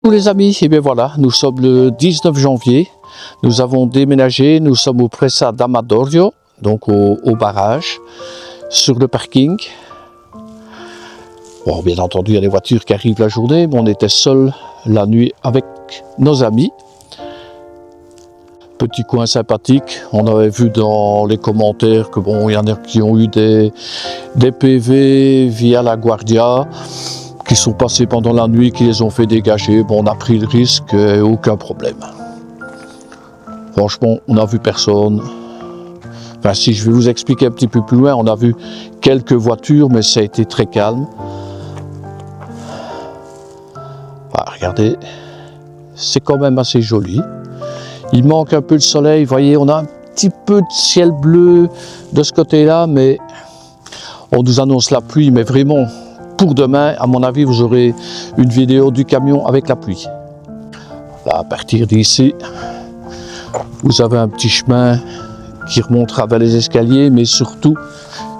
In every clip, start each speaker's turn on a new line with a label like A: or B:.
A: Bonjour les amis, et bien voilà, nous sommes le 19 janvier, nous avons déménagé, nous sommes au Presa d'Amadorio, donc au barrage, sur le parking. Bon, bien entendu, il y a les voitures qui arrivent la journée, mais on était seuls la nuit avec nos amis. Petit coin sympathique, on avait vu dans les commentaires que bon, il y en a qui ont eu des PV via la Guardia, qui sont passés pendant la nuit, qui les ont fait dégager. Bon, on a pris le risque, aucun problème. Franchement, on n'a vu personne. Enfin, si je vais vous expliquer un petit peu plus loin, on a vu quelques voitures, mais ça a été très calme. Ah, regardez, c'est quand même assez joli. Il manque un peu de soleil, vous voyez, on a un petit peu de ciel bleu de ce côté-là, mais on nous annonce la pluie, mais vraiment, pour demain, à mon avis, vous aurez une vidéo du camion avec la pluie. Là, à partir d'ici, vous avez un petit chemin qui remontera vers les escaliers, mais surtout,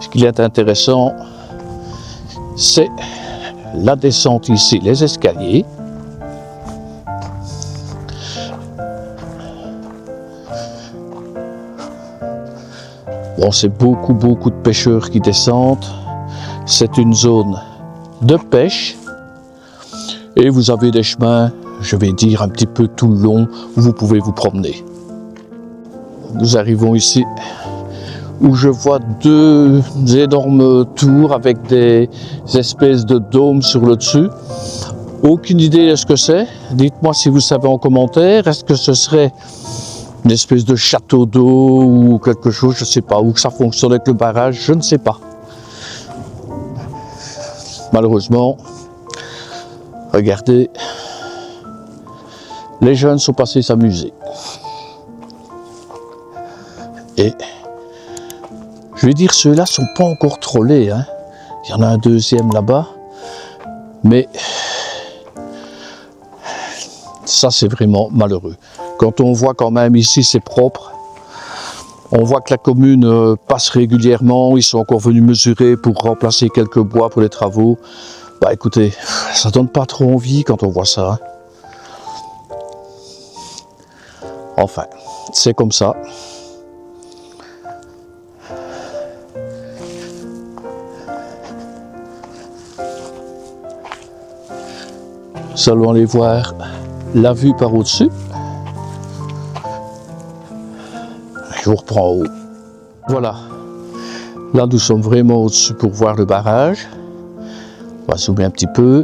A: ce qui est intéressant, c'est la descente ici, les escaliers. Bon, c'est beaucoup de pêcheurs qui descendent. C'est une zone de pêche. Et vous avez des chemins, je vais dire, un petit peu tout le long où vous pouvez vous promener. Nous arrivons ici où je vois deux énormes tours avec des espèces de dômes sur le dessus. Aucune idée de ce que c'est. Dites-moi si vous savez en commentaire. Est-ce que ce serait une espèce de château d'eau ou quelque chose, je ne sais pas, ou que ça fonctionne avec le barrage, je ne sais pas. Malheureusement, regardez, les jeunes sont passés s'amuser. Et je vais dire, ceux-là ne sont pas encore trollés, hein. Il y en a un deuxième là-bas, mais ça c'est vraiment malheureux. Quand on voit quand même ici c'est propre, on voit que la commune passe régulièrement, ils sont encore venus mesurer pour remplacer quelques bois pour les travaux. Bah écoutez, ça donne pas trop envie quand on voit ça. Enfin, c'est comme ça. Nous allons aller voir la vue par au-dessus. Je vous reprends en haut. Voilà. Là, nous sommes vraiment au-dessus pour voir le barrage. On va zoomer un petit peu.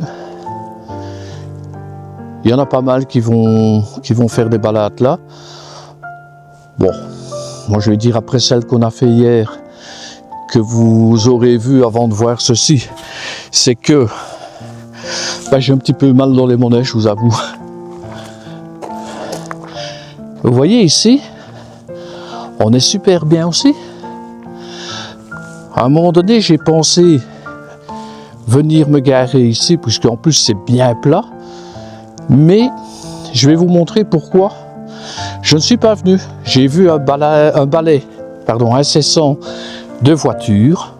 A: Il y en a pas mal qui vont faire des balades là. Bon, moi je vais dire après celle qu'on a fait hier, que vous aurez vu avant de voir ceci, c'est que j'ai un petit peu mal dans les mollets, je vous avoue. Vous voyez ici, on est super bien aussi. À un moment donné, j'ai pensé venir me garer ici, puisqu'en plus c'est bien plat. Mais je vais vous montrer pourquoi je ne suis pas venu. J'ai vu un balai incessant de voitures,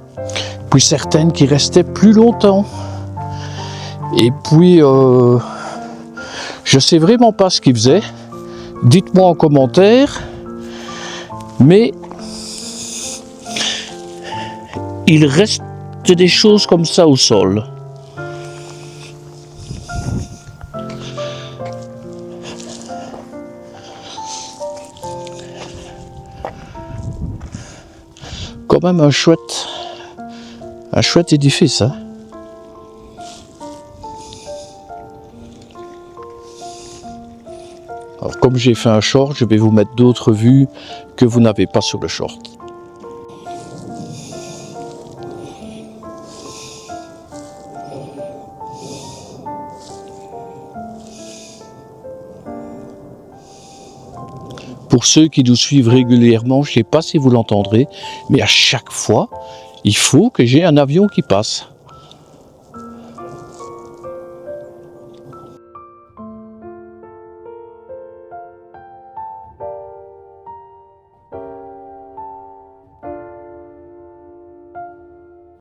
A: puis certaines qui restaient plus longtemps. Et puis, je ne sais vraiment pas ce qu'ils faisaient. Dites-moi en commentaire. Mais il reste des choses comme ça au sol. Quand même un chouette édifice, hein. Alors comme j'ai fait un short, je vais vous mettre d'autres vues que vous n'avez pas sur le short. Pour ceux qui nous suivent régulièrement, je ne sais pas si vous l'entendrez, mais à chaque fois, il faut que j'ai un avion qui passe.